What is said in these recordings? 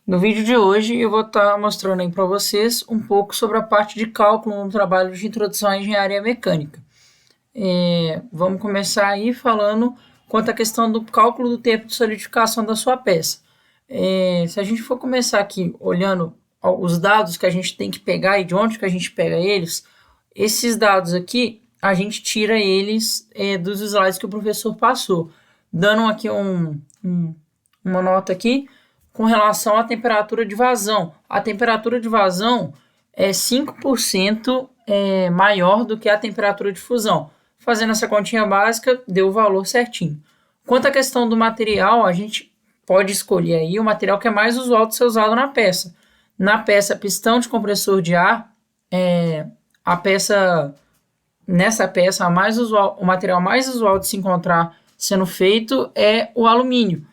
No vídeo de hoje eu vou estar mostrando aí para vocês um pouco sobre a parte de cálculo no trabalho de introdução à engenharia mecânica. Vamos começar aí falando quanto à questão do cálculo do tempo de solidificação da sua peça. Se a gente for começar aqui olhando os dados que a gente tem que pegar e de onde que a gente pega eles, esses dados aqui a gente tira eles dos slides que o professor passou, dando aqui uma nota aqui com relação à temperatura de vazão. A temperatura de vazão é 5% maior do que a temperatura de fusão. Fazendo essa continha básica, deu o valor certinho. Quanto à questão do material, a gente pode escolher aí o material que é mais usual de ser usado na peça. Na peça pistão de compressor de ar, nessa peça, o material mais usual de se encontrar sendo feito é o alumínio.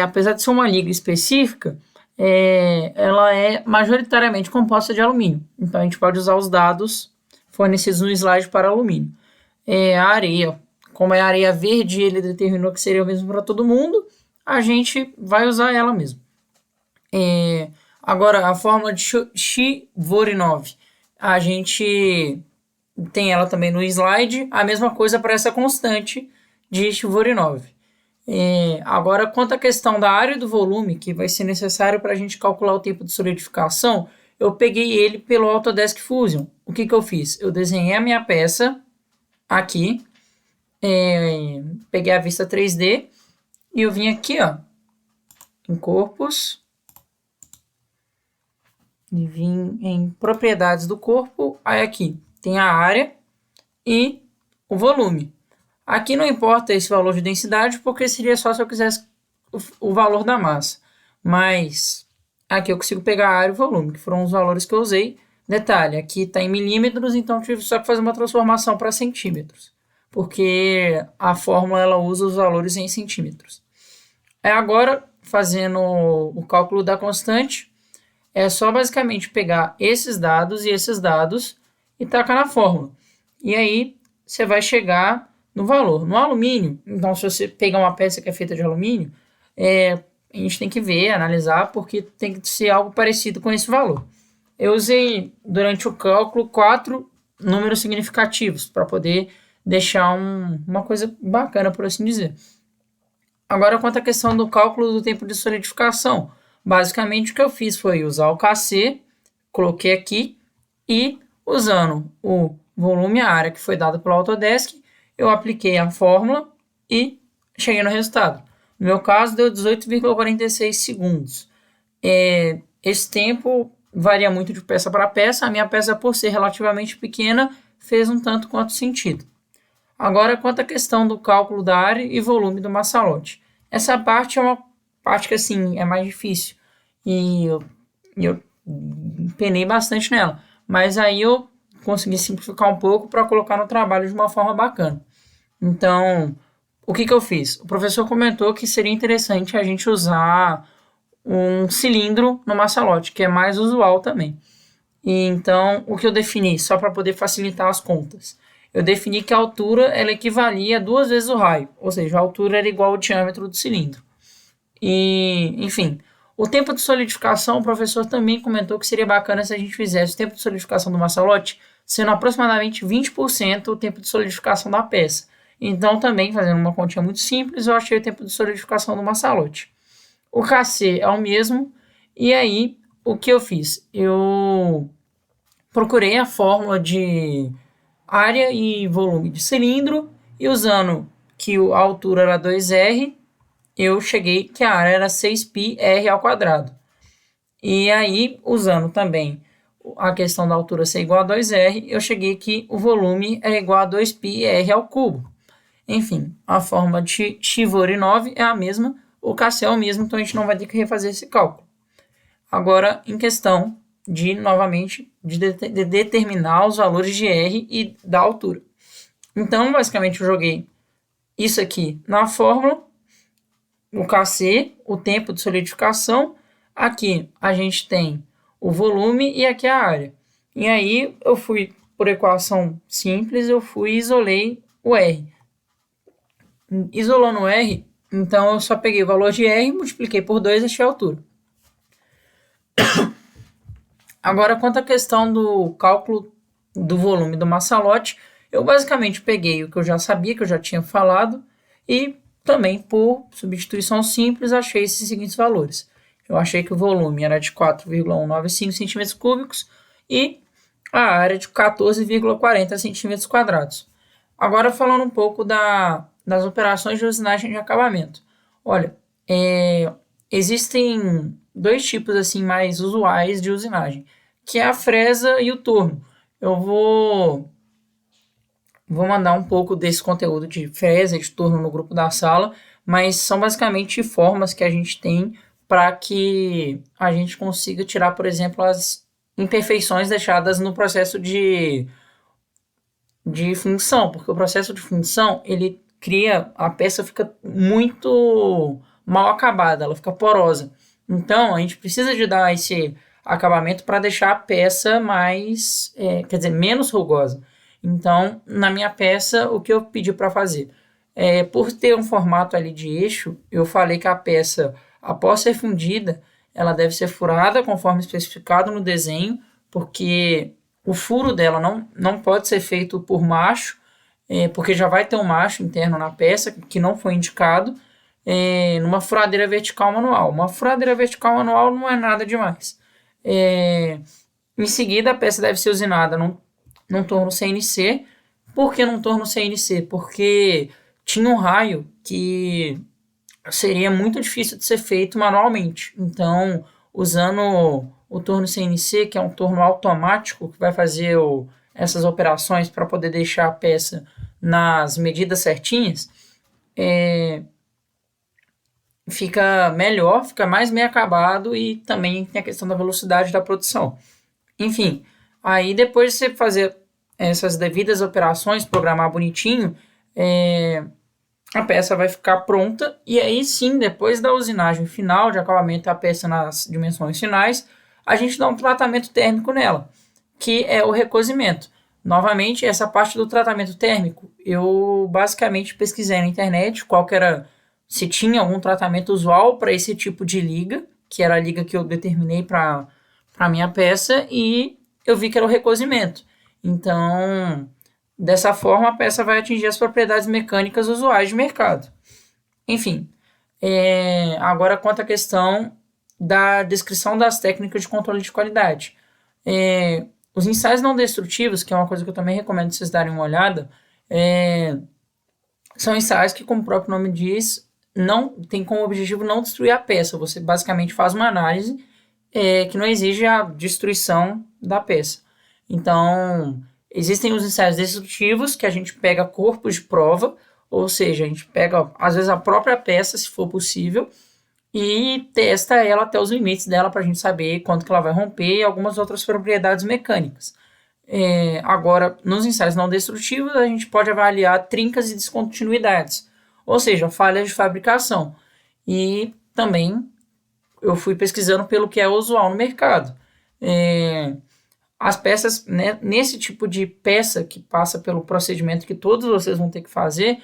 Apesar de ser uma liga específica, ela é majoritariamente composta de alumínio. Então, a gente pode usar os dados fornecidos no slide para alumínio. A areia, como é a areia verde, ele determinou que seria o mesmo para todo mundo, a gente vai usar ela mesmo. Agora, a fórmula de Chivorinov, a gente tem ela também no slide, a mesma coisa para essa constante de Chivorinov. Agora, quanto à questão da área do volume, que vai ser necessário para a gente calcular o tempo de solidificação, eu peguei ele pelo Autodesk Fusion. O que eu fiz? Eu desenhei a minha peça aqui, peguei a vista 3D e eu vim aqui, em corpos, e vim em propriedades do corpo, aí aqui tem a área e o volume. Aqui não importa esse valor de densidade, porque seria só se eu quisesse o valor da massa. Mas aqui eu consigo pegar a área e o volume, que foram os valores que eu usei. Detalhe, aqui está em milímetros, então eu tive só que fazer uma transformação para centímetros, porque a fórmula ela usa os valores em centímetros. Agora, fazendo o cálculo da constante, é só basicamente pegar esses dados e tacar na fórmula. E aí você vai chegar no valor. No alumínio, então se você pegar uma peça que é feita de alumínio, a gente tem que ver, analisar, porque tem que ser algo parecido com esse valor. Eu usei, durante o cálculo, 4 números significativos para poder deixar uma coisa bacana, por assim dizer. Agora, quanto à questão do cálculo do tempo de solidificação, basicamente o que eu fiz foi usar o KC, coloquei aqui, e usando o volume e a área que foi dado pelo Autodesk, eu apliquei a fórmula e cheguei no resultado. No meu caso, deu 18,46 segundos. Esse tempo varia muito de peça para peça. A minha peça, por ser relativamente pequena, fez um tanto quanto sentido. Agora, quanto à questão do cálculo da área e volume do maçalote. Essa parte é uma parte que, assim, é mais difícil. E eu penei bastante nela. Mas aí eu consegui simplificar um pouco para colocar no trabalho de uma forma bacana. Então, o que eu fiz? O professor comentou que seria interessante a gente usar um cilindro no maçalote, que é mais usual também. E então, o que eu defini, só para poder facilitar as contas? Eu defini que a altura ela equivalia a 2 vezes o raio, ou seja, a altura era igual ao diâmetro do cilindro. E, enfim, o tempo de solidificação, o professor também comentou que seria bacana se a gente fizesse o tempo de solidificação do maçalote sendo aproximadamente 20% o tempo de solidificação da peça. Então, também, fazendo uma continha muito simples, eu achei o tempo de solidificação do maçalote. O KC é o mesmo, e aí, o que eu fiz? Eu procurei a fórmula de área e volume de cilindro, e usando que a altura era 2R, eu cheguei que a área era 6πr ao quadrado. E aí, usando também a questão da altura ser igual a 2R, eu cheguei que o volume é igual a 2πr ao cubo. Enfim, a fórmula de Chivorinov é a mesma, o KC é o mesmo, então a gente não vai ter que refazer esse cálculo. Agora, em questão de, novamente, de determinar os valores de R e da altura. Então, basicamente, eu joguei isso aqui na fórmula, o KC, o tempo de solidificação. Aqui a gente tem o volume e aqui a área. E aí eu fui, por equação simples, eu fui e isolei o R. Isolando o R, então eu só peguei o valor de R, multipliquei por 2 e achei a altura. Agora, quanto à questão do cálculo do volume do massalote, eu basicamente peguei o que eu já sabia, que eu já tinha falado, e também por substituição simples achei esses seguintes valores. Eu achei que o volume era de 4,195 centímetros cúbicos e a área de 14,40 centímetros quadrados. Agora falando um pouco das operações de usinagem de acabamento. Olha, existem dois tipos assim mais usuais de usinagem, que é a fresa e o torno. Eu vou mandar um pouco desse conteúdo de fresa e de torno no grupo da sala, mas são basicamente formas que a gente tem para que a gente consiga tirar, por exemplo, as imperfeições deixadas no processo de função, porque o processo de função ele cria, a peça fica muito mal acabada, ela fica porosa. Então a gente precisa de dar esse acabamento para deixar a peça mais, quer dizer, menos rugosa. Então, na minha peça, o que eu pedi para fazer? Por ter um formato ali de eixo, eu falei que a peça, após ser fundida, ela deve ser furada conforme especificado no desenho, porque o furo dela não pode ser feito por macho, porque já vai ter um macho interno na peça que não foi indicado, numa furadeira vertical manual. Uma furadeira vertical manual não é nada demais. Em seguida, a peça deve ser usinada num torno CNC. Por que num torno CNC? Porque tinha um raio que seria muito difícil de ser feito manualmente. Então, usando o torno CNC, que é um torno automático, que vai fazer essas operações para poder deixar a peça nas medidas certinhas, fica melhor, fica mais bem acabado e também tem a questão da velocidade da produção. Enfim, aí depois de você fazer essas devidas operações, programar bonitinho, a peça vai ficar pronta e aí sim, depois da usinagem final de acabamento da peça nas dimensões finais, a gente dá um tratamento térmico nela, que é o recozimento. Novamente, essa parte do tratamento térmico, eu basicamente pesquisei na internet qual que era, se tinha algum tratamento usual para esse tipo de liga, que era a liga que eu determinei para a minha peça, e eu vi que era o recozimento. Então, dessa forma, a peça vai atingir as propriedades mecânicas usuais de mercado. Enfim, agora quanto à questão da descrição das técnicas de controle de qualidade. Os ensaios não destrutivos, que é uma coisa que eu também recomendo vocês darem uma olhada, são ensaios que, como o próprio nome diz, não tem como objetivo não destruir a peça. Você basicamente faz uma análise que não exige a destruição da peça. Então, existem os ensaios destrutivos, que a gente pega corpos de prova, ou seja, a gente pega, às vezes, a própria peça, se for possível, e testa ela até os limites dela para a gente saber quanto que ela vai romper e algumas outras propriedades mecânicas. Agora, nos ensaios não destrutivos, a gente pode avaliar trincas e descontinuidades, ou seja, falhas de fabricação. E também eu fui pesquisando pelo que é usual no mercado. As peças, né, nesse tipo de peça que passa pelo procedimento que todos vocês vão ter que fazer,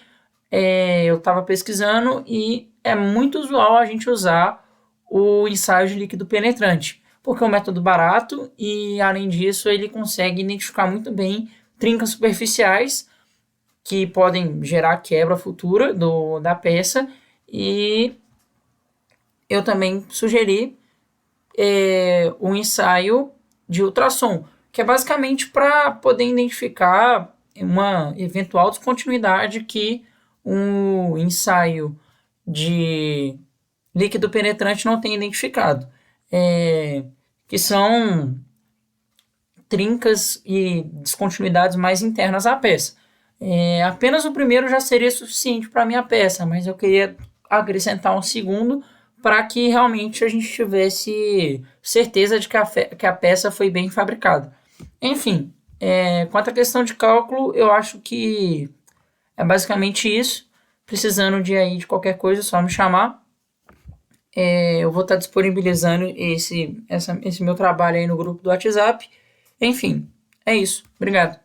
eu estava pesquisando e é muito usual a gente usar o ensaio de líquido penetrante, porque é um método barato e, além disso, ele consegue identificar muito bem trincas superficiais que podem gerar quebra futura da peça. E eu também sugeri um ensaio de ultrassom, que é basicamente para poder identificar uma eventual descontinuidade que um ensaio de líquido penetrante não tem identificado, que são trincas e descontinuidades mais internas à peça. Apenas o primeiro já seria suficiente para a minha peça, mas eu queria acrescentar um segundo para que realmente a gente tivesse certeza de que a peça foi bem fabricada. Enfim, quanto à questão de cálculo, eu acho que é basicamente isso. Precisando de qualquer coisa, é só me chamar. Eu vou estar disponibilizando esse meu trabalho aí no grupo do WhatsApp. Enfim, é isso. Obrigado.